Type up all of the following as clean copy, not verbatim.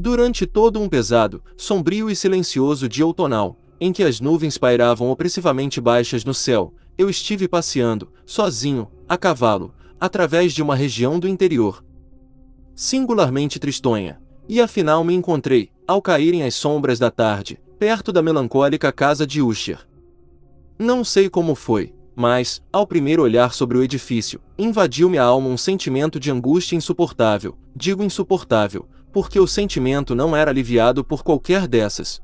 Durante todo um pesado, sombrio e silencioso dia outonal, em que as nuvens pairavam opressivamente baixas no céu, eu estive passeando, sozinho, a cavalo, através de uma região do interior singularmente tristonha, e afinal me encontrei, ao caírem as sombras da tarde, perto da melancólica casa de Usher. Não sei como foi, mas, ao primeiro olhar sobre o edifício, invadiu-me a alma um sentimento de angústia insuportável. Digo insuportável, porque o sentimento não era aliviado por qualquer dessas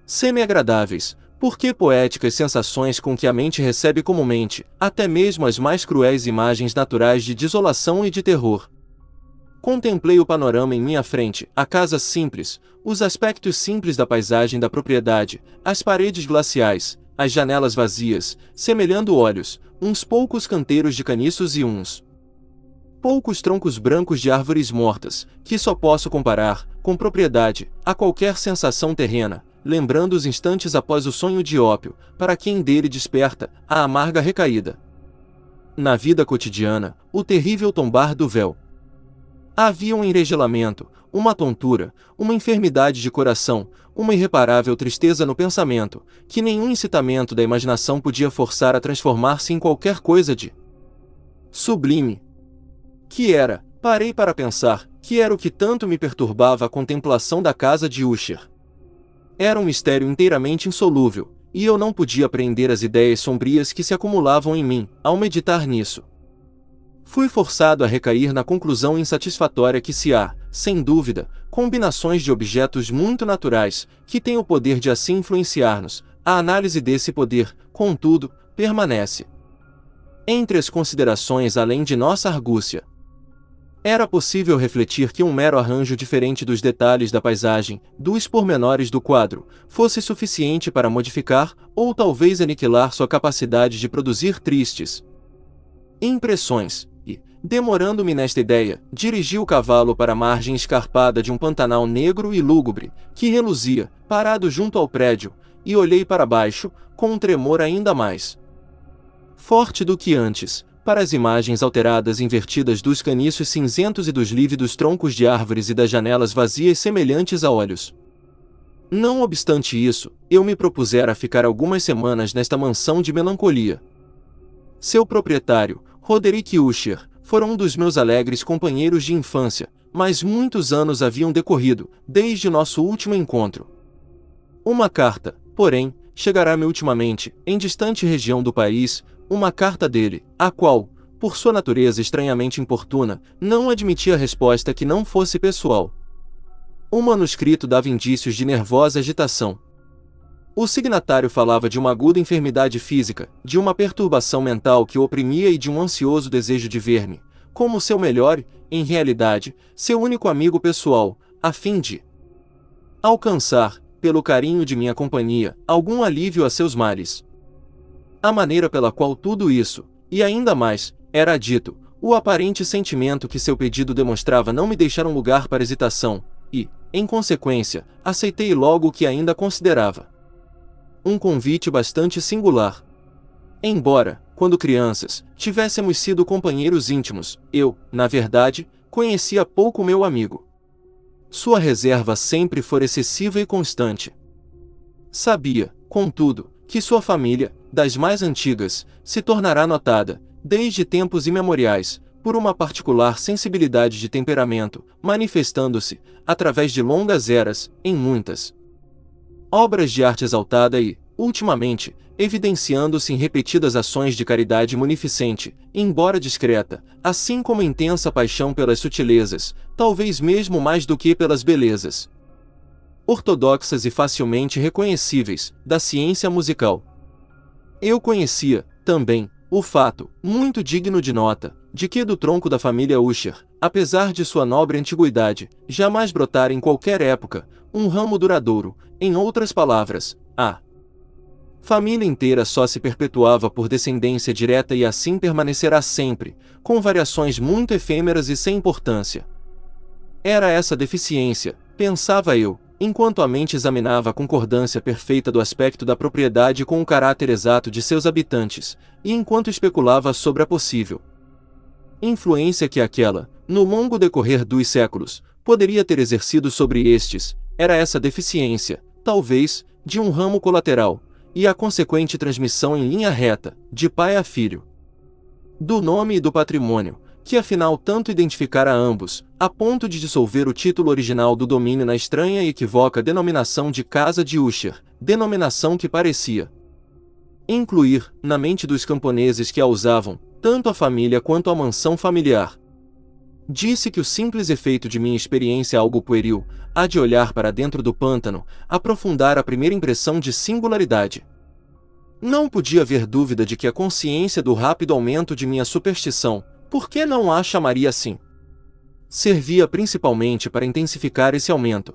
semi-agradáveis, porque poéticas sensações com que a mente recebe comumente, até mesmo as mais cruéis imagens naturais de desolação e de terror. Contemplei o panorama em minha frente, a casa simples, os aspectos simples da paisagem da propriedade, as paredes glaciais, as janelas vazias, semelhando olhos, uns poucos canteiros de caniços e uns poucos troncos brancos de árvores mortas, que só posso comparar, com propriedade, a qualquer sensação terrena, lembrando os instantes após o sonho de ópio, para quem dele desperta a amarga recaída. Na vida cotidiana, o terrível tombar do véu. Havia um enregelamento, uma tontura, uma enfermidade de coração, uma irreparável tristeza no pensamento, que nenhum incitamento da imaginação podia forçar a transformar-se em qualquer coisa de sublime. Que era, parei para pensar, que era o que tanto me perturbava a contemplação da casa de Usher. Era um mistério inteiramente insolúvel, e eu não podia apreender as ideias sombrias que se acumulavam em mim, ao meditar nisso. Fui forçado a recair na conclusão insatisfatória que se há, sem dúvida, combinações de objetos muito naturais, que têm o poder de assim influenciar-nos. A análise desse poder, contudo, permanece entre as considerações além de nossa argúcia. Era possível refletir que um mero arranjo diferente dos detalhes da paisagem, dos pormenores do quadro, fosse suficiente para modificar, ou talvez aniquilar sua capacidade de produzir tristes impressões. E, demorando-me nesta ideia, dirigi o cavalo para a margem escarpada de um pantanal negro e lúgubre, que reluzia, parado junto ao prédio, e olhei para baixo, com um tremor ainda mais forte do que antes, para as imagens alteradas e invertidas dos caniços cinzentos e dos lívidos troncos de árvores e das janelas vazias semelhantes a olhos. Não obstante isso, eu me propusera ficar algumas semanas nesta mansão de melancolia. Seu proprietário, Roderick Usher, fora um dos meus alegres companheiros de infância, mas muitos anos haviam decorrido, desde nosso último encontro. Uma carta, porém, chegará-me ultimamente, em distante região do país, uma carta dele, a qual, por sua natureza estranhamente importuna, não admitia resposta que não fosse pessoal. O manuscrito dava indícios de nervosa agitação. O signatário falava de uma aguda enfermidade física, de uma perturbação mental que o oprimia e de um ansioso desejo de ver-me, como seu melhor, em realidade, seu único amigo pessoal, a fim de alcançar, pelo carinho de minha companhia, algum alívio a seus males. A maneira pela qual tudo isso, e ainda mais, era dito, o aparente sentimento que seu pedido demonstrava não me deixaram lugar para hesitação, e, em consequência, aceitei logo o que ainda considerava um convite bastante singular. Embora, quando crianças, tivéssemos sido companheiros íntimos, eu, na verdade, conhecia pouco meu amigo. Sua reserva sempre fora excessiva e constante. Sabia, contudo, que sua família, das mais antigas, se tornará notada, desde tempos imemoriais, por uma particular sensibilidade de temperamento, manifestando-se, através de longas eras, em muitas obras de arte exaltada e, ultimamente, evidenciando-se em repetidas ações de caridade munificente, embora discreta, assim como intensa paixão pelas sutilezas, talvez mesmo mais do que pelas belezas ortodoxas e facilmente reconhecíveis, da ciência musical. Eu conhecia, também, o fato, muito digno de nota, de que do tronco da família Usher, apesar de sua nobre antiguidade, jamais brotara em qualquer época, um ramo duradouro, em outras palavras, a família inteira só se perpetuava por descendência direta e assim permanecerá sempre, com variações muito efêmeras e sem importância. Era essa deficiência, pensava eu, enquanto a mente examinava a concordância perfeita do aspecto da propriedade com o caráter exato de seus habitantes, e enquanto especulava sobre a possível influência que aquela, no longo decorrer dos séculos, poderia ter exercido sobre estes, era essa deficiência, talvez, de um ramo colateral, e a consequente transmissão em linha reta, de pai a filho, do nome e do patrimônio, que afinal tanto identificara ambos, a ponto de dissolver o título original do domínio na estranha e equívoca denominação de Casa de Usher, denominação que parecia incluir, na mente dos camponeses que a usavam, tanto a família quanto a mansão familiar. Disse que o simples efeito de minha experiência algo pueril, há de olhar para dentro do pântano, aprofundar a primeira impressão de singularidade. Não podia haver dúvida de que a consciência do rápido aumento de minha superstição, por que não a chamaria assim, servia principalmente para intensificar esse aumento.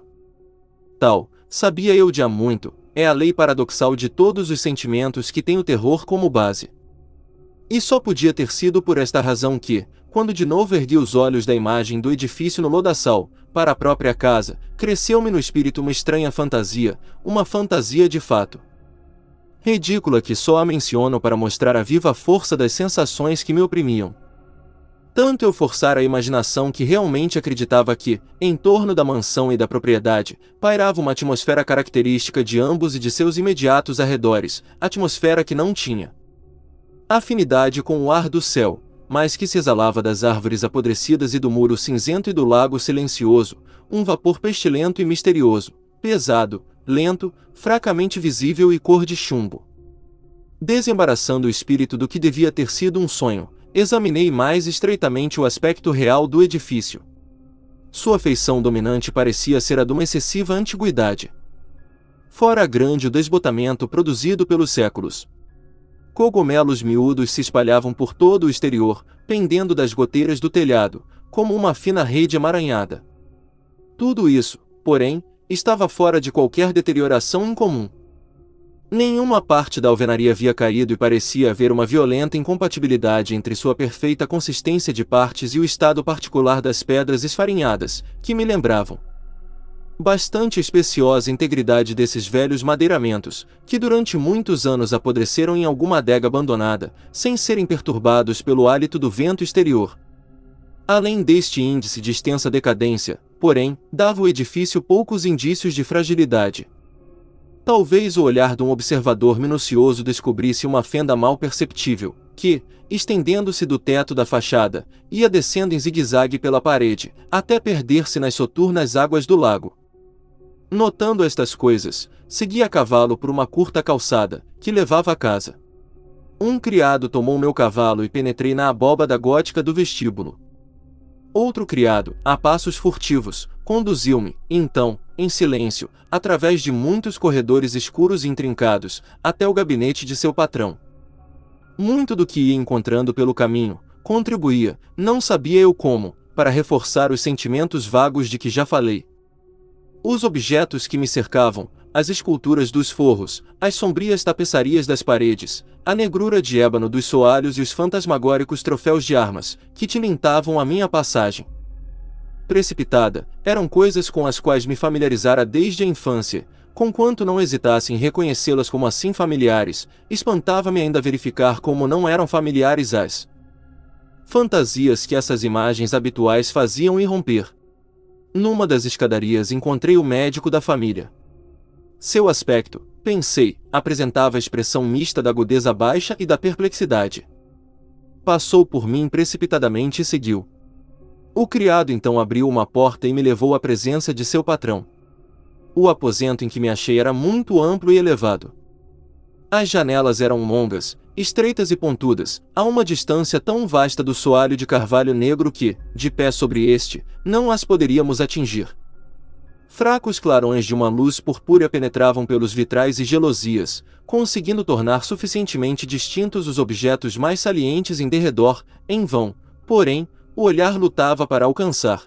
Tal, sabia eu de há muito, é a lei paradoxal de todos os sentimentos que tem o terror como base. E só podia ter sido por esta razão que, quando de novo ergui os olhos da imagem do edifício no lodaçal, para a própria casa, cresceu-me no espírito uma estranha fantasia, uma fantasia de fato ridícula que só a menciono para mostrar a viva força das sensações que me oprimiam. Tanto eu forçara a imaginação que realmente acreditava que, em torno da mansão e da propriedade, pairava uma atmosfera característica de ambos e de seus imediatos arredores, atmosfera que não tinha afinidade com o ar do céu, mas que se exalava das árvores apodrecidas e do muro cinzento e do lago silencioso, um vapor pestilento e misterioso, pesado, lento, fracamente visível e cor de chumbo. Desembaraçando o espírito do que devia ter sido um sonho, examinei mais estreitamente o aspecto real do edifício. Sua feição dominante parecia ser a de uma excessiva antiguidade. Fora grande o desbotamento produzido pelos séculos. Cogumelos miúdos se espalhavam por todo o exterior, pendendo das goteiras do telhado, como uma fina rede emaranhada. Tudo isso, porém, estava fora de qualquer deterioração incomum. Nenhuma parte da alvenaria havia caído e parecia haver uma violenta incompatibilidade entre sua perfeita consistência de partes e o estado particular das pedras esfarinhadas, que me lembravam bastante especiosa integridade desses velhos madeiramentos, que durante muitos anos apodreceram em alguma adega abandonada, sem serem perturbados pelo hálito do vento exterior. Além deste índice de extensa decadência, porém, dava o edifício poucos indícios de fragilidade. Talvez o olhar de um observador minucioso descobrisse uma fenda mal perceptível, que, estendendo-se do teto da fachada, ia descendo em zigue-zague pela parede, até perder-se nas soturnas águas do lago. Notando estas coisas, segui a cavalo por uma curta calçada, que levava à casa. Um criado tomou meu cavalo e penetrei na abóbada gótica do vestíbulo. Outro criado, a passos furtivos, conduziu-me, então, em silêncio, através de muitos corredores escuros e intrincados, até o gabinete de seu patrão. Muito do que ia encontrando pelo caminho, contribuía, não sabia eu como, para reforçar os sentimentos vagos de que já falei. Os objetos que me cercavam, as esculturas dos forros, as sombrias tapeçarias das paredes, a negrura de ébano dos soalhos e os fantasmagóricos troféus de armas, que tilintavam a minha passagem precipitada, eram coisas com as quais me familiarizara desde a infância, conquanto não hesitasse em reconhecê-las como assim familiares, espantava-me ainda verificar como não eram familiares as fantasias que essas imagens habituais faziam irromper. Numa das escadarias encontrei o médico da família. Seu aspecto, pensei, apresentava a expressão mista da agudeza baixa e da perplexidade. Passou por mim precipitadamente e seguiu. O criado então abriu uma porta e me levou à presença de seu patrão. O aposento em que me achei era muito amplo e elevado. As janelas eram longas, estreitas e pontudas, a uma distância tão vasta do soalho de carvalho negro que, de pé sobre este, não as poderíamos atingir. Fracos clarões de uma luz purpúrea penetravam pelos vitrais e gelosias, conseguindo tornar suficientemente distintos os objetos mais salientes em derredor, em vão, porém, o olhar lutava para alcançar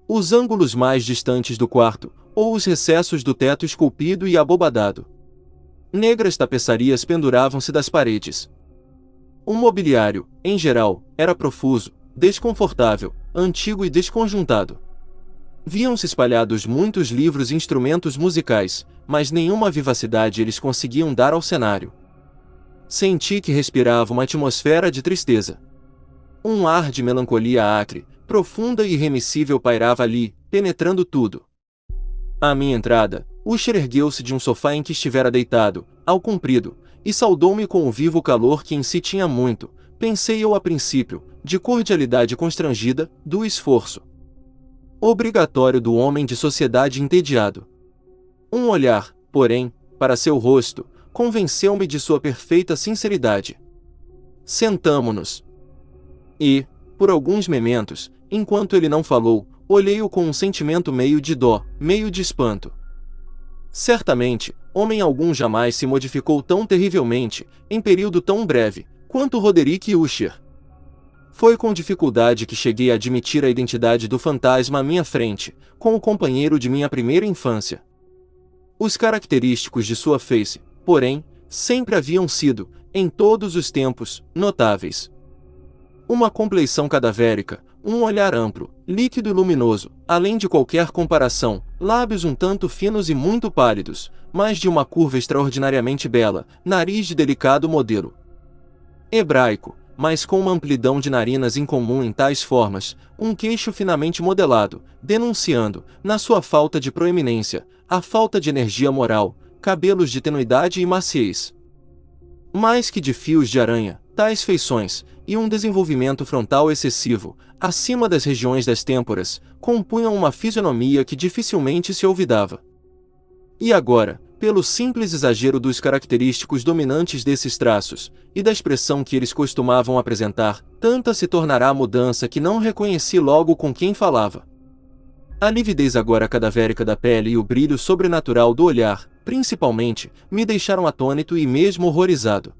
os ângulos mais distantes do quarto, ou os recessos do teto esculpido e abobadado. Negras tapeçarias penduravam-se das paredes. O mobiliário, em geral, era profuso, desconfortável, antigo e desconjuntado. Viam-se espalhados muitos livros e instrumentos musicais, mas nenhuma vivacidade eles conseguiam dar ao cenário. Senti que respirava uma atmosfera de tristeza. Um ar de melancolia acre, profunda e irremissível pairava ali, penetrando tudo. À minha entrada, Usher ergueu-se de um sofá em que estivera deitado, ao comprido, e saudou-me com o vivo calor que em si tinha muito, pensei eu a princípio, de cordialidade constrangida, do esforço obrigatório do homem de sociedade entediado. Um olhar, porém, para seu rosto, convenceu-me de sua perfeita sinceridade. Sentamo-nos. E, por alguns momentos, enquanto ele não falou, olhei-o com um sentimento meio de dó, meio de espanto. Certamente, homem algum jamais se modificou tão terrivelmente, em período tão breve, quanto Roderick Usher. Foi com dificuldade que cheguei a admitir a identidade do fantasma à minha frente, com o companheiro de minha primeira infância. Os característicos de sua face, porém, sempre haviam sido, em todos os tempos, notáveis. Uma compleição cadavérica, um olhar amplo, líquido e luminoso, além de qualquer comparação, lábios um tanto finos e muito pálidos, mas de uma curva extraordinariamente bela, nariz de delicado modelo hebraico, mas com uma amplidão de narinas incomum em tais formas, um queixo finamente modelado, denunciando, na sua falta de proeminência, a falta de energia moral, cabelos de tenuidade e maciez. Mais que de fios de aranha, tais feições, e um desenvolvimento frontal excessivo, acima das regiões das têmporas, compunham uma fisionomia que dificilmente se olvidava. E agora, pelo simples exagero dos característicos dominantes desses traços, e da expressão que eles costumavam apresentar, tanta se tornará a mudança que não reconheci logo com quem falava. A lividez agora cadavérica da pele e o brilho sobrenatural do olhar, principalmente, me deixaram atônito e mesmo horrorizado.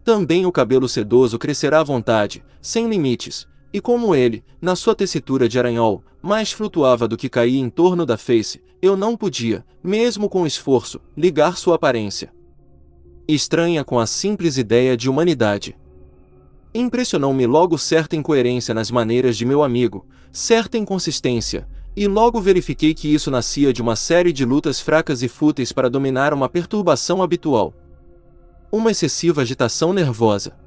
Também o cabelo sedoso crescerá à vontade, sem limites, e como ele, na sua tessitura de aranhol, mais flutuava do que caía em torno da face, eu não podia, mesmo com esforço, ligar sua aparência estranha com a simples ideia de humanidade. Impressionou-me logo certa incoerência nas maneiras de meu amigo, certa inconsistência, e logo verifiquei que isso nascia de uma série de lutas fracas e fúteis para dominar uma perturbação habitual. Uma excessiva agitação nervosa.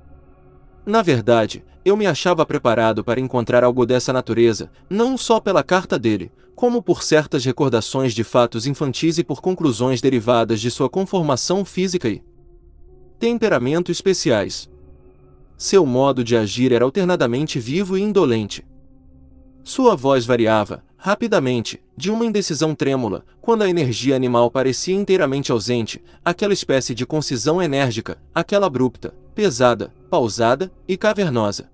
Na verdade, eu me achava preparado para encontrar algo dessa natureza, não só pela carta dele, como por certas recordações de fatos infantis e por conclusões derivadas de sua conformação física e temperamento especiais. Seu modo de agir era alternadamente vivo e indolente. Sua voz variava, rapidamente, de uma indecisão trêmula, quando a energia animal parecia inteiramente ausente, aquela espécie de concisão enérgica, aquela abrupta, pesada, pausada e cavernosa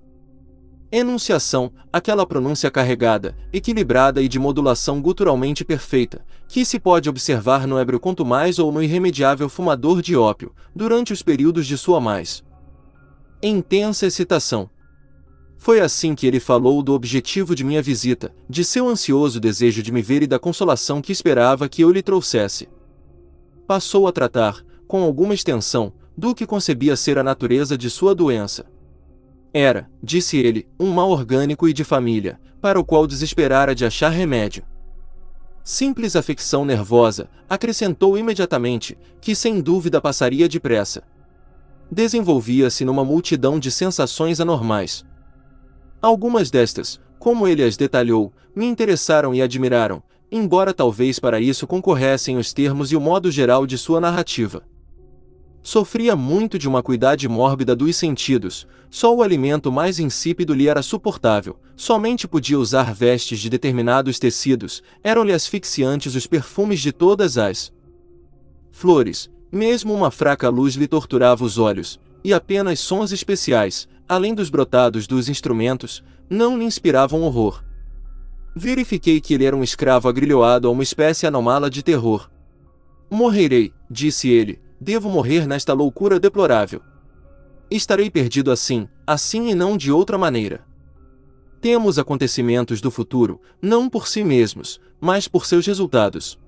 enunciação, aquela pronúncia carregada, equilibrada e de modulação guturalmente perfeita, que se pode observar no ébrio quanto mais ou no irremediável fumador de ópio, durante os períodos de sua mais intensa excitação. Foi assim que ele falou do objetivo de minha visita, de seu ansioso desejo de me ver e da consolação que esperava que eu lhe trouxesse. Passou a tratar, com alguma extensão, do que concebia ser a natureza de sua doença. Era, disse ele, um mal orgânico e de família, para o qual desesperara de achar remédio. Simples afecção nervosa, acrescentou imediatamente, que sem dúvida passaria depressa. Desenvolvia-se numa multidão de sensações anormais. Algumas destas, como ele as detalhou, me interessaram e admiraram, embora talvez para isso concorressem os termos e o modo geral de sua narrativa. Sofria muito de uma acuidade mórbida dos sentidos, só o alimento mais insípido lhe era suportável, somente podia usar vestes de determinados tecidos, eram-lhe asfixiantes os perfumes de todas as flores, mesmo uma fraca luz lhe torturava os olhos, e apenas sons especiais, além dos brotados dos instrumentos, não lhe inspiravam horror. Verifiquei que ele era um escravo agrilhoado a uma espécie anômala de terror. Morrerei, disse ele, devo morrer nesta loucura deplorável. Estarei perdido assim e não de outra maneira. Temos acontecimentos do futuro, não por si mesmos, mas por seus resultados.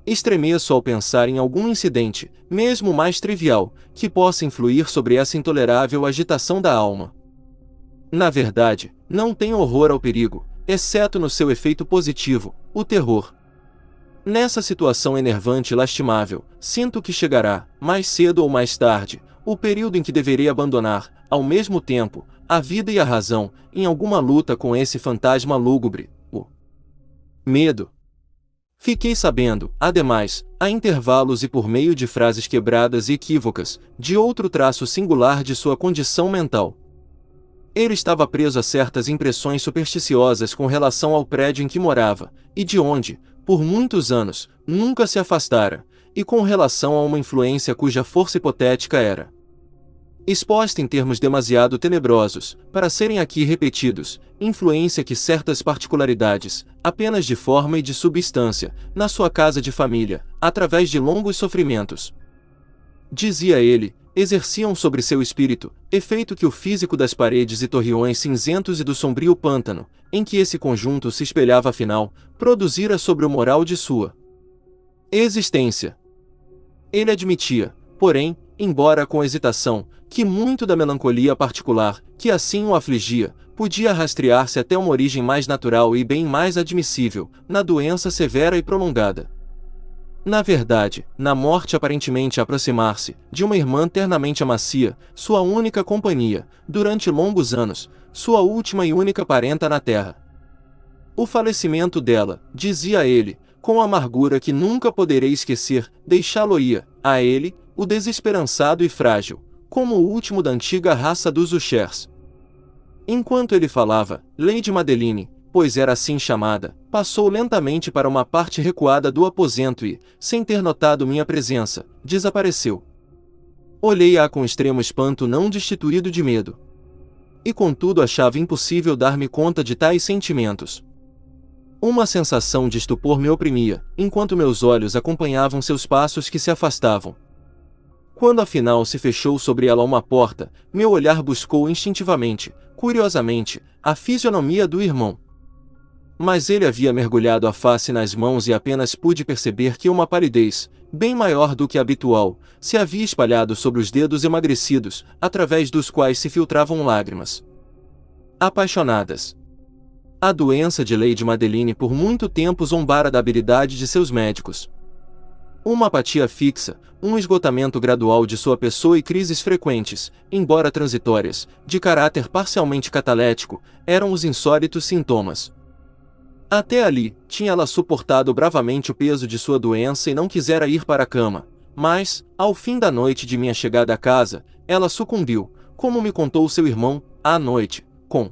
Estremeço ao pensar em algum incidente, mesmo mais trivial, que possa influir sobre essa intolerável agitação da alma. Na verdade, não tenho horror ao perigo, exceto no seu efeito positivo, o terror. Nessa situação enervante e lastimável, sinto que chegará, mais cedo ou mais tarde, o período em que deverei abandonar, ao mesmo tempo, a vida e a razão, em alguma luta com esse fantasma lúgubre, o Medo. Fiquei sabendo, ademais, a intervalos e por meio de frases quebradas e equívocas, de outro traço singular de sua condição mental. Ele estava preso a certas impressões supersticiosas com relação ao prédio em que morava, e de onde, por muitos anos, nunca se afastara, e com relação a uma influência cuja força hipotética era exposta em termos demasiado tenebrosos, para serem aqui repetidos, influência que certas particularidades, apenas de forma e de substância, na sua casa de família, através de longos sofrimentos, dizia ele, exerciam sobre seu espírito, efeito que o físico das paredes e torreões cinzentos e do sombrio pântano, em que esse conjunto se espelhava afinal, produzira sobre o moral de sua existência. Ele admitia, porém, embora com hesitação, que muito da melancolia particular, que assim o afligia, podia rastrear-se até uma origem mais natural e bem mais admissível, na doença severa e prolongada. Na verdade, na morte aparentemente a aproximar-se, de uma irmã ternamente amacia, sua única companhia, durante longos anos, sua última e única parenta na terra. O falecimento dela, dizia ele, com amargura que nunca poderei esquecer, deixá-lo-ia, a ele, o desesperançado e frágil, como o último da antiga raça dos Ushers. Enquanto ele falava, Lady Madeline, pois era assim chamada, passou lentamente para uma parte recuada do aposento e, sem ter notado minha presença, desapareceu. Olhei-a com extremo espanto não destituído de medo. E contudo achava impossível dar-me conta de tais sentimentos. Uma sensação de estupor me oprimia, enquanto meus olhos acompanhavam seus passos que se afastavam. Quando afinal se fechou sobre ela uma porta, meu olhar buscou instintivamente, curiosamente, a fisionomia do irmão. Mas ele havia mergulhado a face nas mãos e apenas pude perceber que uma palidez, bem maior do que a habitual, se havia espalhado sobre os dedos emagrecidos, através dos quais se filtravam lágrimas apaixonadas. A doença de Lady Madeline por muito tempo zombara da habilidade de seus médicos. Uma apatia fixa, um esgotamento gradual de sua pessoa e crises frequentes, embora transitórias, de caráter parcialmente catalético, eram os insólitos sintomas. Até ali, tinha ela suportado bravamente o peso de sua doença e não quisera ir para a cama, mas, ao fim da noite de minha chegada à casa, ela sucumbiu, como me contou seu irmão, à noite, com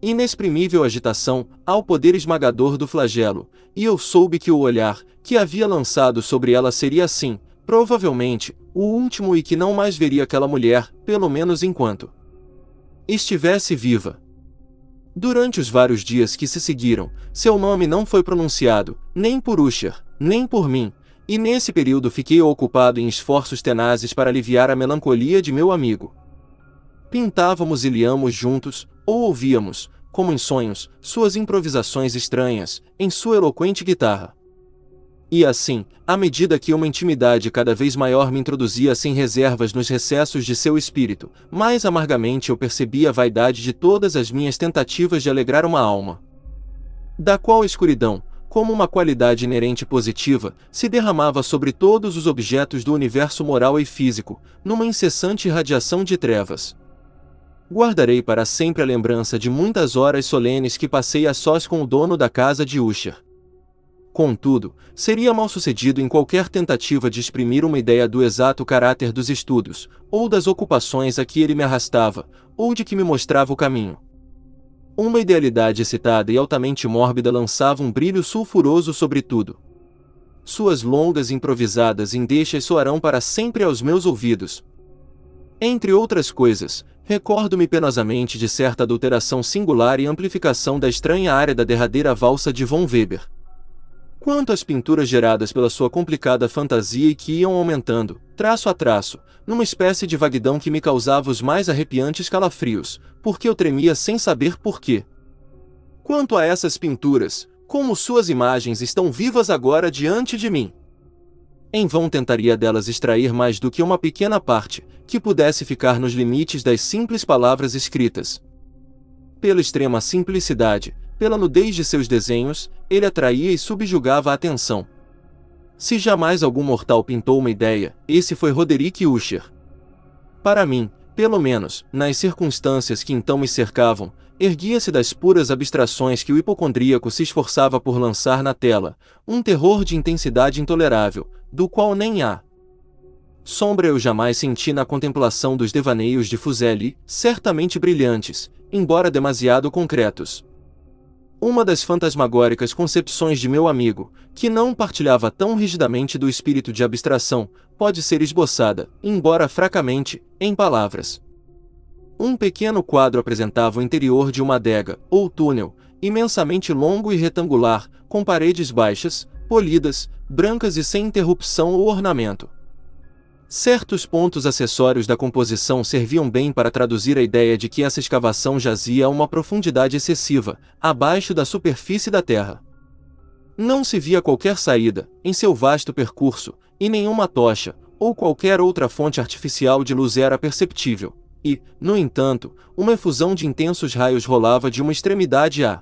inexprimível agitação, ao poder esmagador do flagelo, e eu soube que o olhar, que havia lançado sobre ela seria assim, provavelmente, o último e que não mais veria aquela mulher, pelo menos enquanto estivesse viva. Durante os vários dias que se seguiram, seu nome não foi pronunciado, nem por Usher, nem por mim, e nesse período fiquei ocupado em esforços tenazes para aliviar a melancolia de meu amigo. Pintávamos e liamos juntos, ou ouvíamos, como em sonhos, suas improvisações estranhas, em sua eloquente guitarra. E assim, à medida que uma intimidade cada vez maior me introduzia sem reservas nos recessos de seu espírito, mais amargamente eu percebia a vaidade de todas as minhas tentativas de alegrar uma alma, da qual a escuridão, como uma qualidade inerente positiva, se derramava sobre todos os objetos do universo moral e físico, numa incessante irradiação de trevas. Guardarei para sempre a lembrança de muitas horas solenes que passei a sós com o dono da casa de Usher. Contudo, seria mal sucedido em qualquer tentativa de exprimir uma ideia do exato caráter dos estudos, ou das ocupações a que ele me arrastava, ou de que me mostrava o caminho. Uma idealidade excitada e altamente mórbida lançava um brilho sulfuroso sobre tudo. Suas longas improvisadas endechas soarão para sempre aos meus ouvidos. Entre outras coisas, recordo-me penosamente de certa adulteração singular e amplificação da estranha área da derradeira valsa de von Weber. Quanto às pinturas geradas pela sua complicada fantasia e que iam aumentando, traço a traço, numa espécie de vaguidão que me causava os mais arrepiantes calafrios, porque eu tremia sem saber porquê. Quanto a essas pinturas, como suas imagens estão vivas agora diante de mim. Em vão tentaria delas extrair mais do que uma pequena parte, que pudesse ficar nos limites das simples palavras escritas. Pela extrema simplicidade, pela nudez de seus desenhos, ele atraía e subjugava a atenção. Se jamais algum mortal pintou uma ideia, esse foi Roderick Usher. Para mim, pelo menos, nas circunstâncias que então me cercavam, erguia-se das puras abstrações que o hipocondríaco se esforçava por lançar na tela, um terror de intensidade intolerável, do qual nem há sombra eu jamais senti na contemplação dos devaneios de Fuseli, certamente brilhantes, embora demasiado concretos. Uma das fantasmagóricas concepções de meu amigo, que não partilhava tão rigidamente do espírito de abstração, pode ser esboçada, embora fracamente, em palavras. Um pequeno quadro apresentava o interior de uma adega, ou túnel, imensamente longo e retangular, com paredes baixas, polidas, brancas e sem interrupção ou ornamento. Certos pontos acessórios da composição serviam bem para traduzir a ideia de que essa escavação jazia a uma profundidade excessiva, abaixo da superfície da terra. Não se via qualquer saída, em seu vasto percurso, e nenhuma tocha, ou qualquer outra fonte artificial de luz era perceptível, e, no entanto, uma efusão de intensos raios rolava de uma extremidade à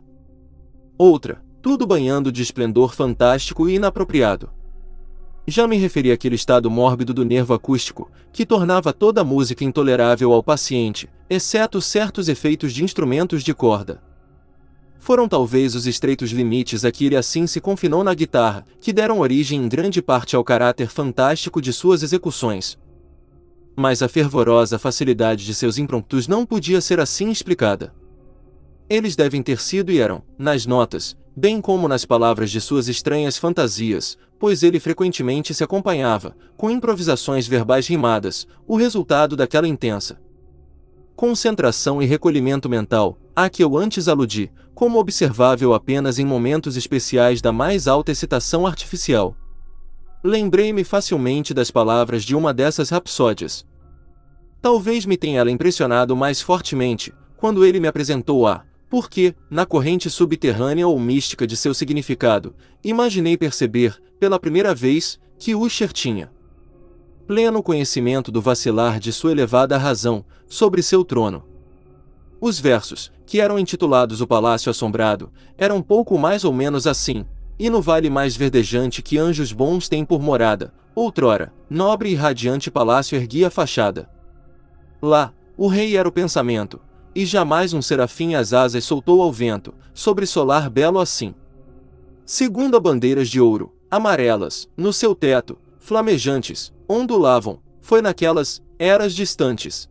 outra, tudo banhando de esplendor fantástico e inapropriado. Já me referi àquele estado mórbido do nervo acústico, que tornava toda a música intolerável ao paciente, exceto certos efeitos de instrumentos de corda. Foram talvez os estreitos limites a que ele assim se confinou na guitarra, que deram origem em grande parte ao caráter fantástico de suas execuções. Mas a fervorosa facilidade de seus impromptus não podia ser assim explicada. Eles devem ter sido e eram, nas notas, bem como nas palavras de suas estranhas fantasias, pois ele frequentemente se acompanhava, com improvisações verbais rimadas, o resultado daquela intensa concentração e recolhimento mental, a que eu antes aludi, como observável apenas em momentos especiais da mais alta excitação artificial. Lembrei-me facilmente das palavras de uma dessas rapsódias. Talvez me tenha ela impressionado mais fortemente, quando ele me apresentou porque, na corrente subterrânea ou mística de seu significado, imaginei perceber, pela primeira vez, que Usher tinha pleno conhecimento do vacilar de sua elevada razão, sobre seu trono. Os versos, que eram intitulados O Palácio Assombrado, eram pouco mais ou menos assim: e no vale mais verdejante que anjos bons têm por morada, outrora, nobre e radiante palácio erguia a fachada. Lá, o rei era o pensamento, e jamais um serafim as asas soltou ao vento, sobre solar belo assim. Segunda bandeiras de ouro, amarelas, no seu teto, flamejantes, ondulavam, foi naquelas eras distantes.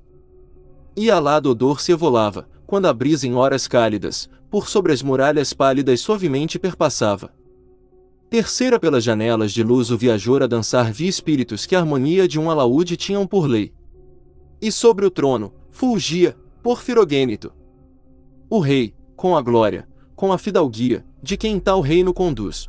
E alado odor se evolava, quando a brisa em horas cálidas, por sobre as muralhas pálidas suavemente perpassava. Terceira pelas janelas de luz o viajor a dançar via espíritos que a harmonia de um alaúde tinham por lei. E sobre o trono, fulgia, porfirogênito, o rei, com a glória, com a fidalguia, de quem tal reino conduz.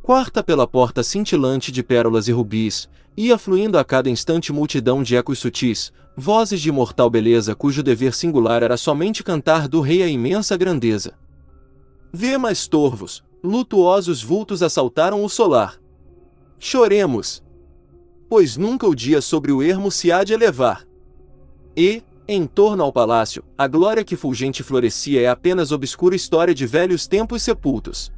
Quarta pela porta cintilante de pérolas e rubis, ia fluindo a cada instante multidão de ecos sutis, vozes de imortal beleza cujo dever singular era somente cantar do rei a imensa grandeza. Vê mais torvos, lutuosos vultos assaltaram o solar. Choremos, pois nunca o dia sobre o ermo se há de elevar. E, em torno ao palácio, a glória que fulgente florescia é apenas obscura história de velhos tempos sepultos.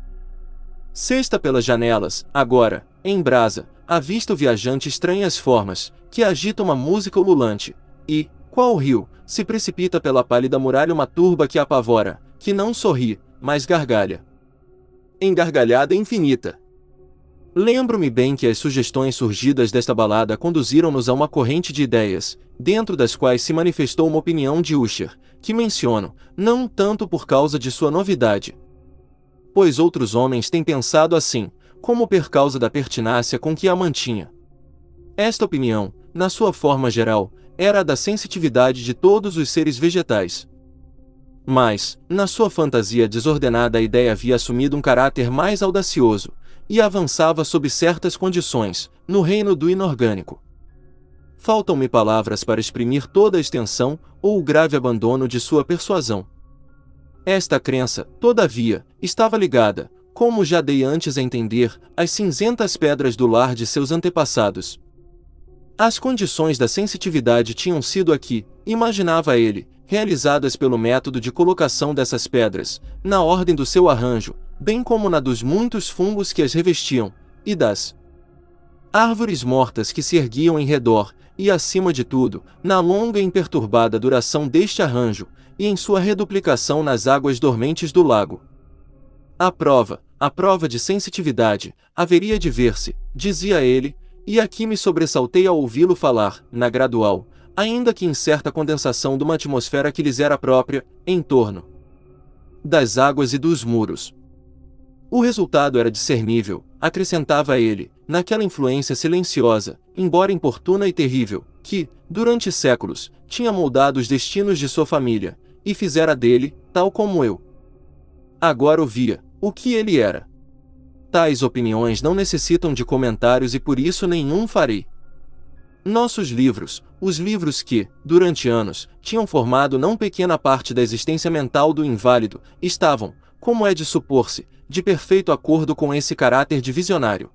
Sexta pelas janelas, agora, em brasa, avista o viajante estranhas formas, que agita uma música ululante, e, qual rio, se precipita pela pálida muralha uma turba que apavora, que não sorri, mas gargalha. Em gargalhada infinita. Lembro-me bem que as sugestões surgidas desta balada conduziram-nos a uma corrente de ideias, dentro das quais se manifestou uma opinião de Usher, que menciono, não tanto por causa de sua novidade, pois outros homens têm pensado assim, como por causa da pertinácia com que a mantinha. Esta opinião, na sua forma geral, era a da sensitividade de todos os seres vegetais. Mas, na sua fantasia desordenada a ideia havia assumido um caráter mais audacioso, e avançava sob certas condições, no reino do inorgânico. Faltam-me palavras para exprimir toda a extensão, ou o grave abandono de sua persuasão. Esta crença, todavia, estava ligada, como já dei antes a entender, às cinzentas pedras do lar de seus antepassados. As condições da sensitividade tinham sido aqui, imaginava ele, realizadas pelo método de colocação dessas pedras, na ordem do seu arranjo, bem como na dos muitos fungos que as revestiam, e das árvores mortas que se erguiam em redor, e acima de tudo, na longa e imperturbada duração deste arranjo, e em sua reduplicação nas águas dormentes do lago. A prova de sensitividade, haveria de ver-se, dizia ele, e aqui me sobressaltei ao ouvi-lo falar, na gradual, ainda que incerta condensação de uma atmosfera que lhes era própria, em torno das águas e dos muros. O resultado era discernível, acrescentava ele, naquela influência silenciosa, embora importuna e terrível, que, durante séculos, tinha moldado os destinos de sua família, e fizera dele, tal como eu agora o via, o que ele era. Tais opiniões não necessitam de comentários e por isso nenhum farei. Nossos livros, os livros que, durante anos, tinham formado não pequena parte da existência mental do inválido, estavam, como é de supor-se, de perfeito acordo com esse caráter de visionário.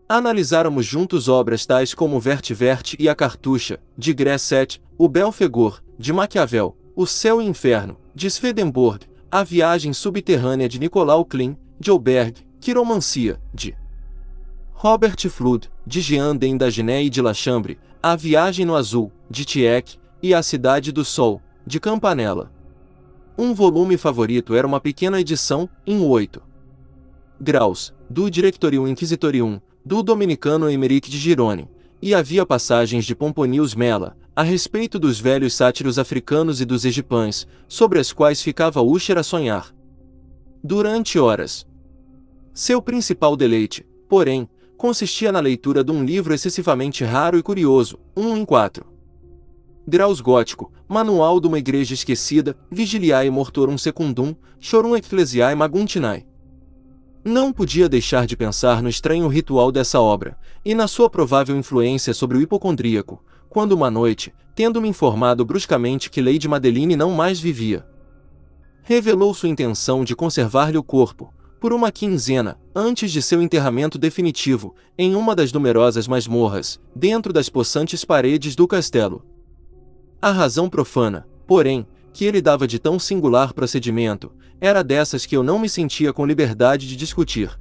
Analisáramos juntos obras tais como Verte-Verte e a Cartucha, de Gresset, o Belfegor, de Maquiavel, O Céu e Inferno, de Swedenborg, A Viagem Subterrânea de Nicolau Klein, de Auberg, Quiromancia, de Robert Flood, de Jean Dagenais e de Lachambre, A Viagem no Azul, de Tieck, e A Cidade do Sol, de Campanella. Um volume favorito era uma pequena edição, em 8 graus, do Directorium Inquisitorium, do dominicano Emeric de Girone, e havia passagens de Pomponius Mela, a respeito dos velhos sátiros africanos e dos egipães, sobre as quais ficava Usher a sonhar durante horas. Seu principal deleite, porém, consistia na leitura de um livro excessivamente raro e curioso, 1 em 4 graus gótico, Manual de uma Igreja Esquecida, Vigiliae Mortorum Secundum, Chorum Ecclesiae Maguntinae. Não podia deixar de pensar no estranho ritual dessa obra, e na sua provável influência sobre o hipocondríaco, quando uma noite, tendo-me informado bruscamente que Lady Madeline não mais vivia, revelou sua intenção de conservar-lhe o corpo, por uma quinzena, antes de seu enterramento definitivo, em uma das numerosas masmorras, dentro das possantes paredes do castelo. A razão profana, porém, que ele dava de tão singular procedimento, era dessas que eu não me sentia com liberdade de discutir.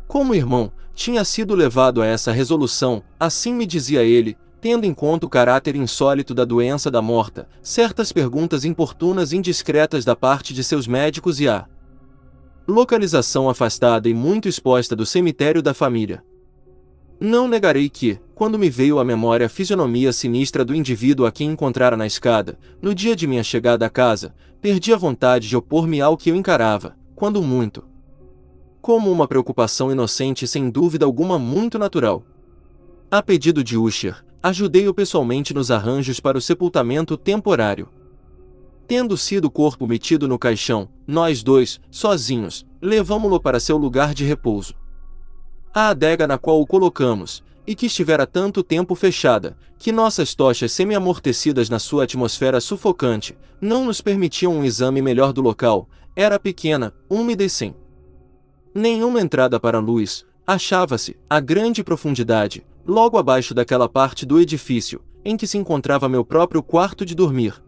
Como irmão, tinha sido levado a essa resolução, assim me dizia ele, tendo em conta o caráter insólito da doença da morta, certas perguntas importunas e indiscretas da parte de seus médicos e a localização afastada e muito exposta do cemitério da família. Não negarei que, quando me veio à memória a fisionomia sinistra do indivíduo a quem encontrara na escada, no dia de minha chegada à casa, perdi a vontade de opor-me ao que eu encarava, quando muito, como uma preocupação inocente e sem dúvida alguma muito natural. A pedido de Usher, ajudei-o pessoalmente nos arranjos para o sepultamento temporário. Tendo sido o corpo metido no caixão, nós dois, sozinhos, levamo-lo para seu lugar de repouso. A adega na qual o colocamos, e que estivera tanto tempo fechada, que nossas tochas semi-amortecidas na sua atmosfera sufocante, não nos permitiam um exame melhor do local, era pequena, úmida e sem nenhuma entrada para a luz, achava-se, a grande profundidade, logo abaixo daquela parte do edifício, em que se encontrava meu próprio quarto de dormir.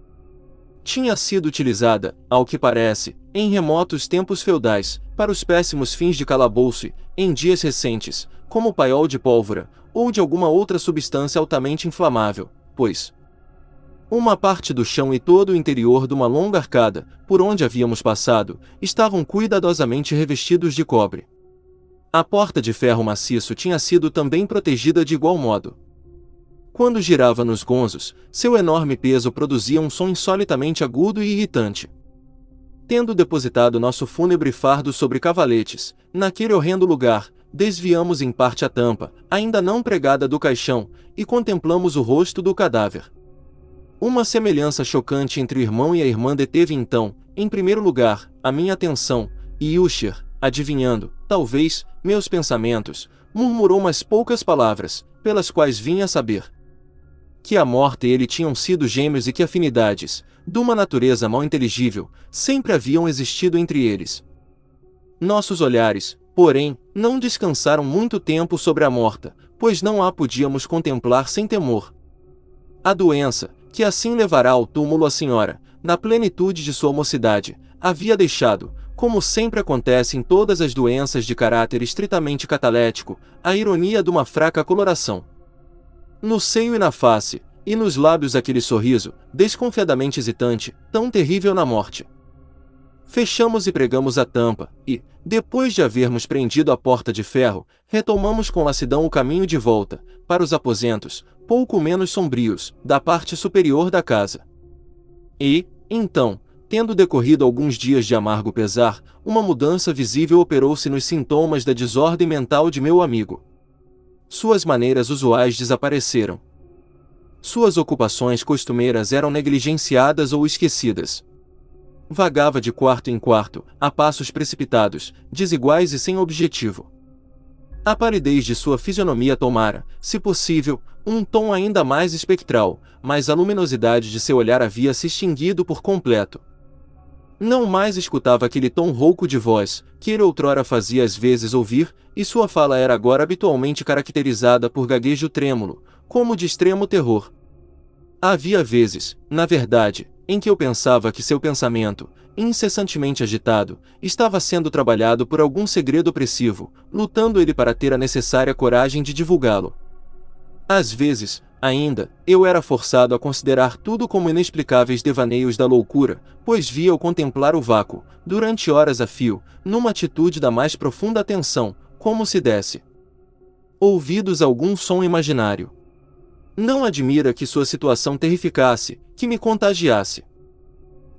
Tinha sido utilizada, ao que parece, em remotos tempos feudais, para os péssimos fins de calabouço e, em dias recentes, como paiol de pólvora, ou de alguma outra substância altamente inflamável, pois uma parte do chão e todo o interior de uma longa arcada, por onde havíamos passado, estavam cuidadosamente revestidos de cobre. A porta de ferro maciço tinha sido também protegida de igual modo. Quando girava nos gonzos, seu enorme peso produzia um som insolitamente agudo e irritante. Tendo depositado nosso fúnebre fardo sobre cavaletes, naquele horrendo lugar, desviamos em parte a tampa, ainda não pregada do caixão, e contemplamos o rosto do cadáver. Uma semelhança chocante entre o irmão e a irmã deteve então, em primeiro lugar, a minha atenção, e Usher, adivinhando, talvez, meus pensamentos, murmurou umas poucas palavras, pelas quais vinha a saber que a morta e ele tinham sido gêmeos e que afinidades, de uma natureza mal inteligível, sempre haviam existido entre eles. Nossos olhares, porém, não descansaram muito tempo sobre a morta, pois não a podíamos contemplar sem temor. A doença, que assim levará ao túmulo a senhora, na plenitude de sua mocidade, havia deixado, como sempre acontece em todas as doenças de caráter estritamente catalético, a ironia de uma fraca coloração no seio e na face, e nos lábios aquele sorriso, desconfiadamente hesitante, tão terrível na morte. Fechamos e pregamos a tampa, e, depois de havermos prendido a porta de ferro, retomamos com lassidão o caminho de volta, para os aposentos, pouco menos sombrios, da parte superior da casa. E, então, tendo decorrido alguns dias de amargo pesar, uma mudança visível operou-se nos sintomas da desordem mental de meu amigo. Suas maneiras usuais desapareceram. Suas ocupações costumeiras eram negligenciadas ou esquecidas. Vagava de quarto em quarto, a passos precipitados, desiguais e sem objetivo. A palidez de sua fisionomia tomara, se possível, um tom ainda mais espectral, mas a luminosidade de seu olhar havia se extinguido por completo. Não mais escutava aquele tom rouco de voz, que ele outrora fazia às vezes ouvir, e sua fala era agora habitualmente caracterizada por gaguejo trêmulo, como de extremo terror. Havia vezes, na verdade, em que eu pensava que seu pensamento, incessantemente agitado, estava sendo trabalhado por algum segredo opressivo, lutando ele para ter a necessária coragem de divulgá-lo. Às vezes, ainda, eu era forçado a considerar tudo como inexplicáveis devaneios da loucura, pois via-o contemplar o vácuo, durante horas a fio, numa atitude da mais profunda atenção, como se desse ouvidos a algum som imaginário. Não admira que sua situação terrificasse, que me contagiasse.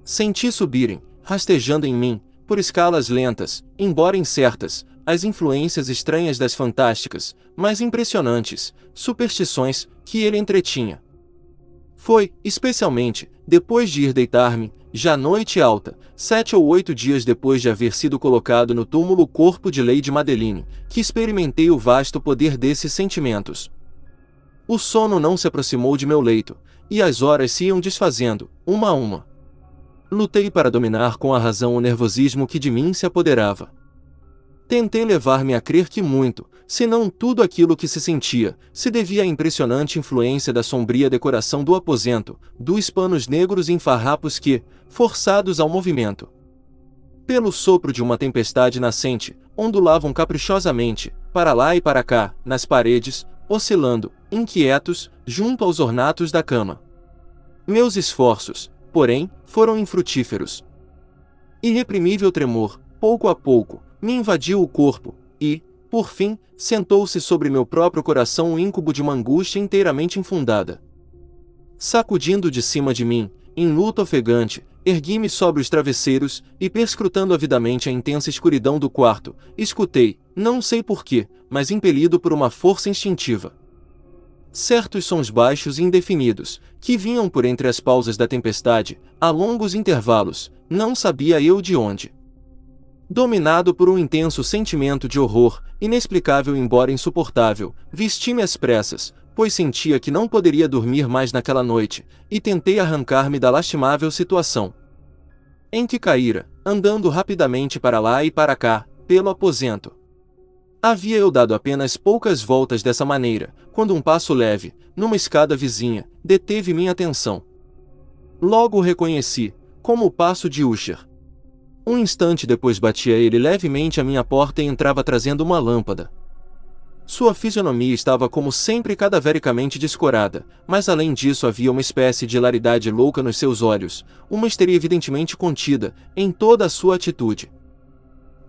Senti subirem, rastejando em mim, por escalas lentas, embora incertas, as influências estranhas das fantásticas, mas impressionantes, superstições que ele entretinha. Foi, especialmente, depois de ir deitar-me, já noite alta, 7 ou 8 dias depois de haver sido colocado no túmulo o corpo de Lady Madeline, que experimentei o vasto poder desses sentimentos. O sono não se aproximou de meu leito, e as horas se iam desfazendo, uma a uma. Lutei para dominar com a razão o nervosismo que de mim se apoderava. Tentei levar-me a crer que muito, se não tudo aquilo que se sentia, se devia à impressionante influência da sombria decoração do aposento, dos panos negros em farrapos que, forçados ao movimento pelo sopro de uma tempestade nascente, ondulavam caprichosamente, para lá e para cá, nas paredes, oscilando, inquietos, junto aos ornatos da cama. Meus esforços, porém, foram infrutíferos. Irreprimível tremor, pouco a pouco, me invadiu o corpo, e, por fim, sentou-se sobre meu próprio coração o íncube de uma angústia inteiramente infundada. Sacudindo de cima de mim, em luto ofegante, ergui-me sobre os travesseiros, e perscrutando avidamente a intensa escuridão do quarto, escutei, não sei porquê, mas impelido por uma força instintiva, certos sons baixos e indefinidos, que vinham por entre as pausas da tempestade, a longos intervalos, não sabia eu de onde. Dominado por um intenso sentimento de horror, inexplicável embora insuportável, vesti-me às pressas, pois sentia que não poderia dormir mais naquela noite, e tentei arrancar-me da lastimável situação em que caíra, andando rapidamente para lá e para cá, pelo aposento. Havia eu dado apenas poucas voltas dessa maneira, quando um passo leve, numa escada vizinha, deteve minha atenção. Logo o reconheci, como o passo de Usher. Um instante depois batia ele levemente à minha porta e entrava trazendo uma lâmpada. Sua fisionomia estava como sempre cadavericamente descorada, mas além disso havia uma espécie de hilaridade louca nos seus olhos, uma histeria evidentemente contida, em toda a sua atitude.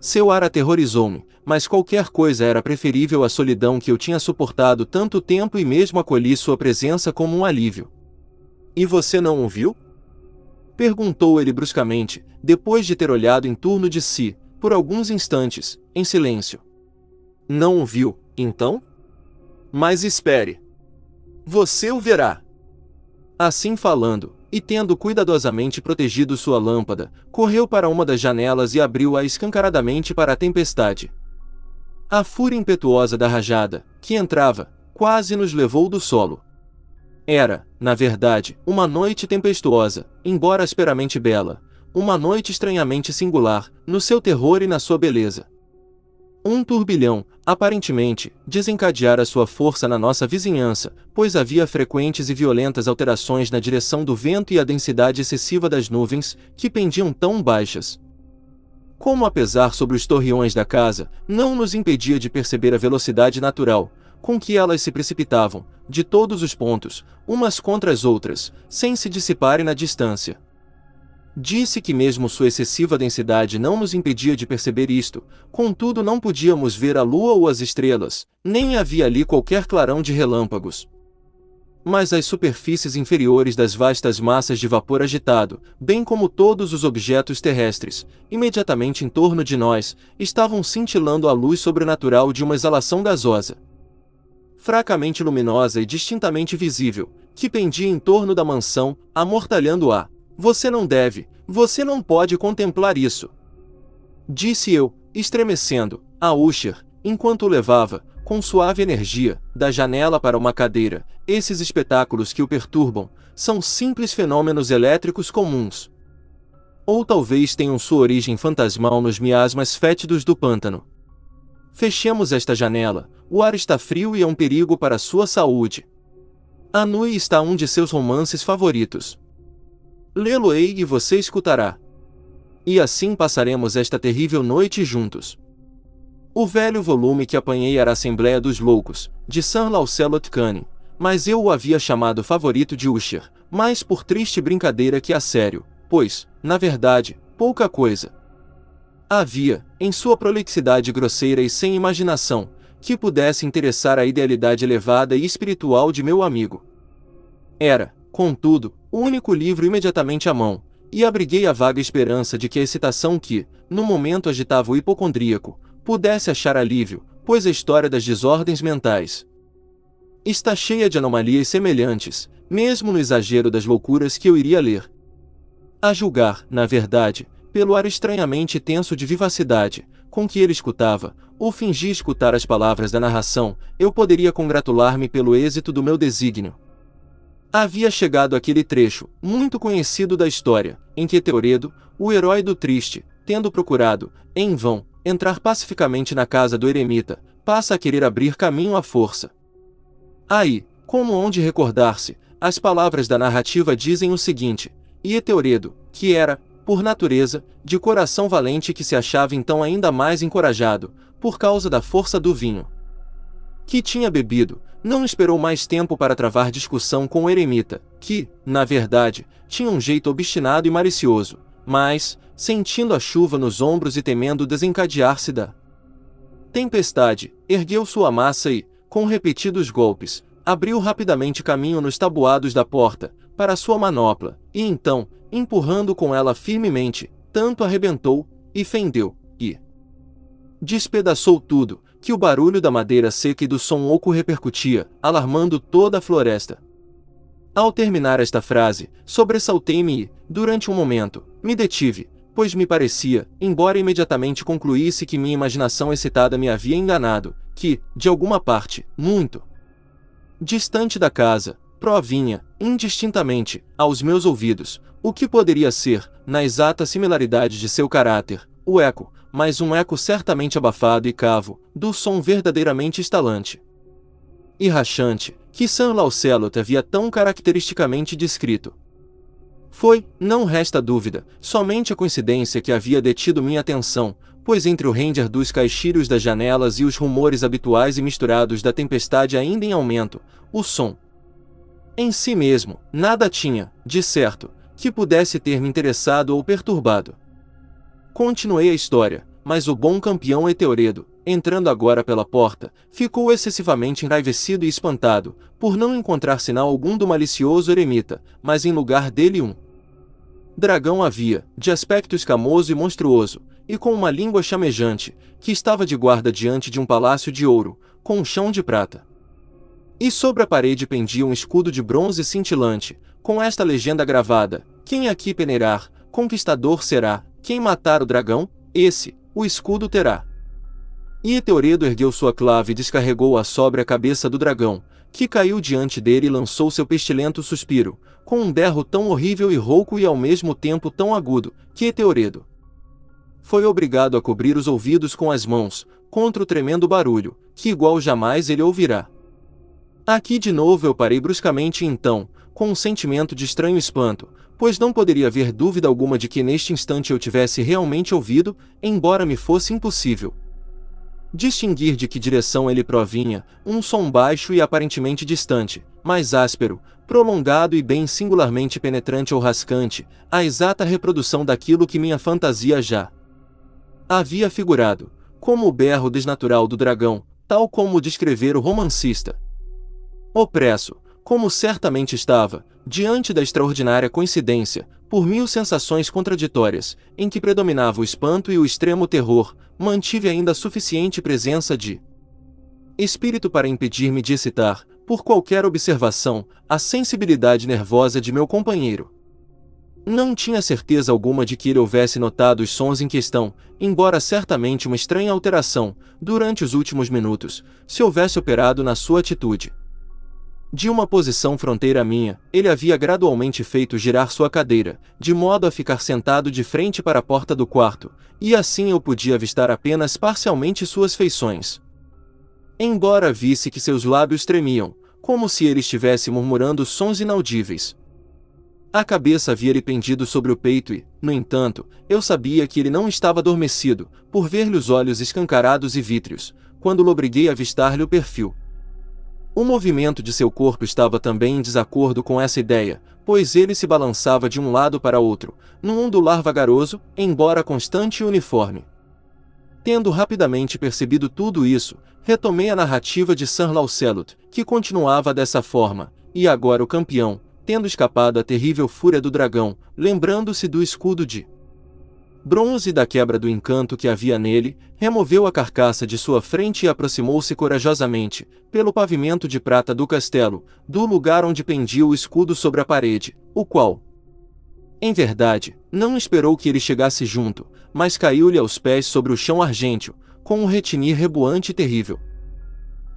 Seu ar aterrorizou-me, mas qualquer coisa era preferível à solidão que eu tinha suportado tanto tempo e mesmo acolhi sua presença como um alívio. E você não o viu? Perguntou ele bruscamente, depois de ter olhado em torno de si, por alguns instantes, em silêncio. Não o viu, então? Mas espere. Você o verá. Assim falando, e tendo cuidadosamente protegido sua lâmpada, correu para uma das janelas e abriu-a escancaradamente para a tempestade. A fúria impetuosa da rajada, que entrava, quase nos levou do solo. Era, na verdade, uma noite tempestuosa, embora asperamente bela, uma noite estranhamente singular, no seu terror e na sua beleza. Um turbilhão, aparentemente, desencadeara sua força na nossa vizinhança, pois havia frequentes e violentas alterações na direção do vento e a densidade excessiva das nuvens, que pendiam tão baixas, como a pesar sobre os torreões da casa, não nos impedia de perceber a velocidade natural, com que elas se precipitavam, de todos os pontos, umas contra as outras, sem se dissiparem na distância. Disse que mesmo sua excessiva densidade não nos impedia de perceber isto, contudo não podíamos ver a lua ou as estrelas, nem havia ali qualquer clarão de relâmpagos. Mas as superfícies inferiores das vastas massas de vapor agitado, bem como todos os objetos terrestres, imediatamente em torno de nós, estavam cintilando a luz sobrenatural de uma exalação gasosa, fracamente luminosa e distintamente visível, que pendia em torno da mansão, amortalhando-a. Você não pode contemplar isso, disse eu, estremecendo, a Usher, enquanto o levava, com suave energia, da janela para uma cadeira. Esses espetáculos que o perturbam são simples fenômenos elétricos comuns. Ou talvez tenham sua origem fantasmal nos miasmas fétidos do pântano. Fechemos esta janela, o ar está frio e é um perigo para sua saúde. Anue está um de seus romances favoritos. Lê-lo-ei e você escutará. E assim passaremos esta terrível noite juntos. O velho volume que apanhei era a Assembleia dos Loucos, de Sir Lancelot Canning, mas eu o havia chamado favorito de Usher, mais por triste brincadeira que a sério, pois, na verdade, pouca coisa havia, em sua prolixidade grosseira e sem imaginação, que pudesse interessar a idealidade elevada e espiritual de meu amigo. Era, contudo, o único livro imediatamente à mão, e abriguei a vaga esperança de que a excitação que, no momento agitava o hipocondríaco, pudesse achar alívio, pois a história das desordens mentais está cheia de anomalias semelhantes, mesmo no exagero das loucuras que eu iria ler. A julgar, na verdade, pelo ar estranhamente tenso de vivacidade, com que ele escutava, ou fingia escutar as palavras da narração, eu poderia congratular-me pelo êxito do meu desígnio. Havia chegado aquele trecho, muito conhecido da história, em que Teoredo, o herói do triste, tendo procurado, em vão, entrar pacificamente na casa do eremita, passa a querer abrir caminho à força. Aí, como onde recordar-se, as palavras da narrativa dizem o seguinte: e Teoredo, que era, por natureza, de coração valente, que se achava então ainda mais encorajado, por causa da força do vinho que tinha bebido, não esperou mais tempo para travar discussão com o eremita, que, na verdade, tinha um jeito obstinado e malicioso, mas, sentindo a chuva nos ombros e temendo desencadear-se da tempestade, ergueu sua massa e, com repetidos golpes, abriu rapidamente caminho nos tabuados da porta, para sua manopla, e então, empurrando com ela firmemente, tanto arrebentou, e fendeu, e despedaçou tudo, que o barulho da madeira seca e do som oco repercutia, alarmando toda a floresta. Ao terminar esta frase, sobressaltei-me e, durante um momento, me detive, pois me parecia, embora imediatamente concluísse que minha imaginação excitada me havia enganado, que, de alguma parte, muito distante da casa, provinha, indistintamente, aos meus ouvidos, o que poderia ser, na exata similaridade de seu caráter, o eco, mas um eco certamente abafado e cavo, do som verdadeiramente estalante e rachante, que Sir Lancelot havia tão caracteristicamente descrito. Foi, não resta dúvida, somente a coincidência que havia detido minha atenção, pois entre o render dos caixilhos das janelas e os rumores habituais e misturados da tempestade ainda em aumento, o som em si mesmo, nada tinha, de certo, que pudesse ter me interessado ou perturbado. Continuei a história, mas o bom campeão Eteoredo, entrando agora pela porta, ficou excessivamente enraivecido e espantado, por não encontrar sinal algum do malicioso eremita, mas em lugar dele um dragão havia, de aspecto escamoso e monstruoso, e com uma língua chamejante, que estava de guarda diante de um palácio de ouro, com um chão de prata. E sobre a parede pendia um escudo de bronze cintilante, com esta legenda gravada: quem aqui peneirar, conquistador será, quem matar o dragão, esse, o escudo terá. E Eteoredo ergueu sua clave e descarregou-a sobre a cabeça do dragão, que caiu diante dele e lançou seu pestilento suspiro, com um berro tão horrível e rouco e ao mesmo tempo tão agudo, que Eteoredo foi obrigado a cobrir os ouvidos com as mãos, contra o tremendo barulho, que igual jamais ele ouvirá. Aqui de novo eu parei bruscamente e então, com um sentimento de estranho espanto, pois não poderia haver dúvida alguma de que neste instante eu tivesse realmente ouvido, embora me fosse impossível distinguir de que direção ele provinha, um som baixo e aparentemente distante, mais áspero, prolongado e bem singularmente penetrante ou rascante, a exata reprodução daquilo que minha fantasia já havia figurado, como o berro desnatural do dragão, tal como o descrevera o romancista. Opresso, como certamente estava, diante da extraordinária coincidência, por mil sensações contraditórias, em que predominava o espanto e o extremo terror, mantive ainda suficiente presença de espírito para impedir-me de excitar, por qualquer observação, a sensibilidade nervosa de meu companheiro. Não tinha certeza alguma de que ele houvesse notado os sons em questão, embora certamente uma estranha alteração, durante os últimos minutos, se houvesse operado na sua atitude. De uma posição fronteira à minha, ele havia gradualmente feito girar sua cadeira, de modo a ficar sentado de frente para a porta do quarto, e assim eu podia avistar apenas parcialmente suas feições. Embora visse que seus lábios tremiam, como se ele estivesse murmurando sons inaudíveis. A cabeça havia-lhe pendido sobre o peito e, no entanto, eu sabia que ele não estava adormecido, por ver-lhe os olhos escancarados e vítreos, quando lobriguei a avistar-lhe o perfil. O movimento de seu corpo estava também em desacordo com essa ideia, pois ele se balançava de um lado para outro, num ondular vagaroso, embora constante e uniforme. Tendo rapidamente percebido tudo isso, retomei a narrativa de Sir Lancelot, que continuava dessa forma, e agora o campeão, tendo escapado à terrível fúria do dragão, lembrando-se do escudo de bronze e da quebra do encanto que havia nele, removeu a carcaça de sua frente e aproximou-se corajosamente, pelo pavimento de prata do castelo, do lugar onde pendia o escudo sobre a parede, o qual, em verdade, não esperou que ele chegasse junto, mas caiu-lhe aos pés sobre o chão argênteo, com um retinir reboante e terrível.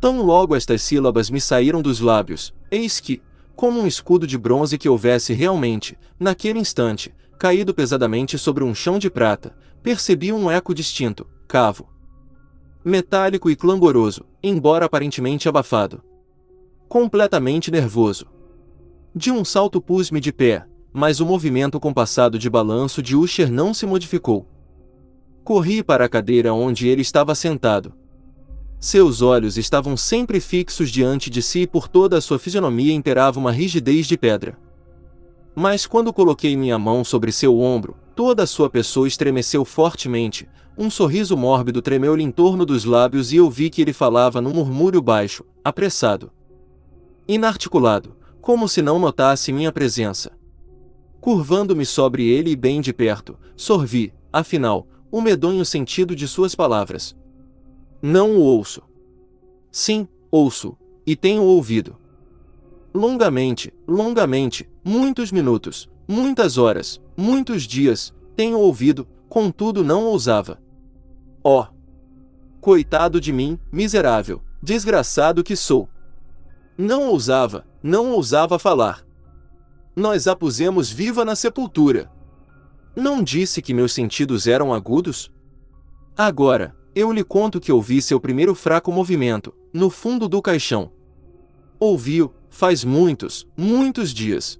Tão logo estas sílabas me saíram dos lábios, eis que, como um escudo de bronze que houvesse realmente, naquele instante, caído pesadamente sobre um chão de prata, percebi um eco distinto, cavo, metálico e clangoroso, embora aparentemente abafado. Completamente nervoso. De um salto pus-me de pé, mas o movimento compassado de balanço de Usher não se modificou. Corri para a cadeira onde ele estava sentado. Seus olhos estavam sempre fixos diante de si e por toda a sua fisionomia imperava uma rigidez de pedra. Mas quando coloquei minha mão sobre seu ombro, toda a sua pessoa estremeceu fortemente, um sorriso mórbido tremeu-lhe em torno dos lábios e eu vi que ele falava num murmúrio baixo, apressado, inarticulado, como se não notasse minha presença. Curvando-me sobre ele e bem de perto, sorvi, afinal, o medonho sentido de suas palavras. Não o ouço. Sim, ouço, e tenho ouvido. Longamente, muitos minutos, muitas horas, muitos dias, tenho ouvido, contudo não ousava. Oh! Coitado de mim, miserável, desgraçado que sou! Não ousava falar. Nós a pusemos viva na sepultura. Não disse que meus sentidos eram agudos? Agora, eu lhe conto que ouvi seu primeiro fraco movimento, no fundo do caixão. Ouvi-o, faz muitos dias.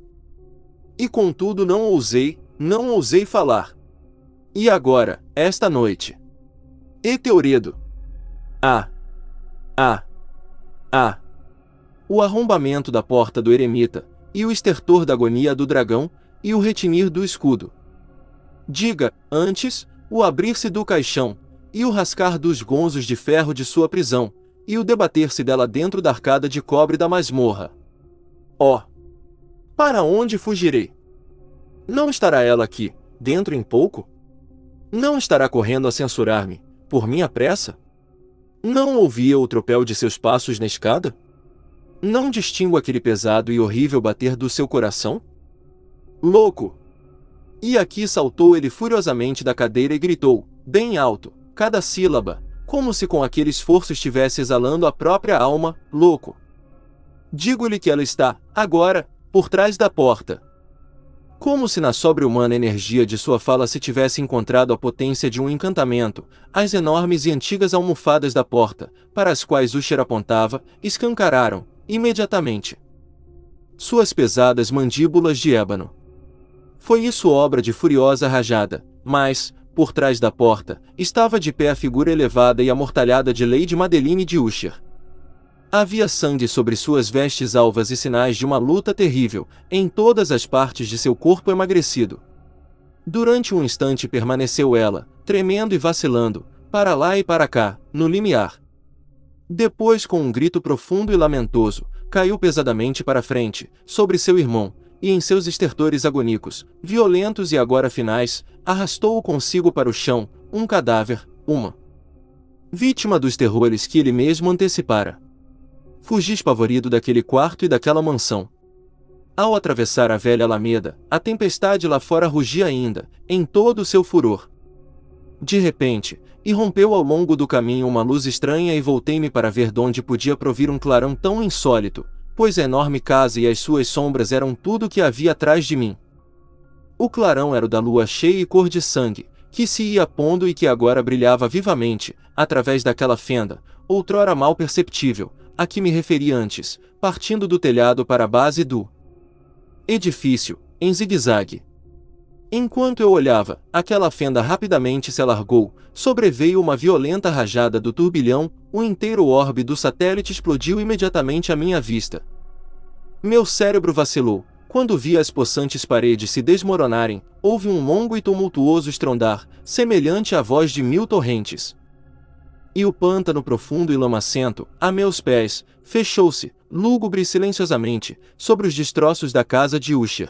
E contudo não ousei falar. E agora, esta noite? Eteoredo! O arrombamento da porta do eremita, e o estertor da agonia do dragão, e o retinir do escudo. Diga, antes, o abrir-se do caixão, e o rascar dos gonzos de ferro de sua prisão, e o debater-se dela dentro da arcada de cobre da masmorra. Oh! Para onde fugirei? Não estará ela aqui, dentro em pouco? Não estará correndo a censurar-me, por minha pressa? Não ouvia o tropel de seus passos na escada? Não distingo aquele pesado e horrível bater do seu coração? Louco! E aqui saltou ele furiosamente da cadeira e gritou, bem alto, cada sílaba, como se com aquele esforço estivesse exalando a própria alma, louco. Digo-lhe que ela está, agora, por trás da porta. Como se na sobre-humana energia de sua fala se tivesse encontrado a potência de um encantamento, as enormes e antigas almofadas da porta, para as quais Usher apontava, escancararam, imediatamente, suas pesadas mandíbulas de ébano. Foi isso obra de furiosa rajada, mas, por trás da porta, estava de pé a figura elevada e amortalhada de Lady Madeline de Usher. Havia sangue sobre suas vestes alvas e sinais de uma luta terrível, em todas as partes de seu corpo emagrecido. Durante um instante permaneceu ela, tremendo e vacilando, para lá e para cá, no limiar. Depois, com um grito profundo e lamentoso, caiu pesadamente para frente, sobre seu irmão, e em seus estertores agônicos, violentos e agora finais, arrastou-o consigo para o chão, um cadáver, uma vítima dos terrores que ele mesmo antecipara. Fugi espavorido daquele quarto e daquela mansão. Ao atravessar a velha alameda, a tempestade lá fora rugia ainda, em todo o seu furor. De repente, irrompeu ao longo do caminho uma luz estranha e voltei-me para ver donde podia provir um clarão tão insólito, pois a enorme casa e as suas sombras eram tudo o que havia atrás de mim. O clarão era o da lua cheia e cor de sangue, que se ia pondo e que agora brilhava vivamente, através daquela fenda, outrora mal perceptível, a que me referi antes, partindo do telhado para a base do edifício, em zigue-zague. Enquanto eu olhava, aquela fenda rapidamente se alargou, sobreveio uma violenta rajada do turbilhão, o inteiro orbe do satélite explodiu imediatamente à minha vista. Meu cérebro vacilou. Quando vi as possantes paredes se desmoronarem, houve um longo e tumultuoso estrondar, semelhante à voz de 1000 torrentes. E o pântano profundo e lamacento, a meus pés, fechou-se, lúgubre e silenciosamente, sobre os destroços da casa de Usher.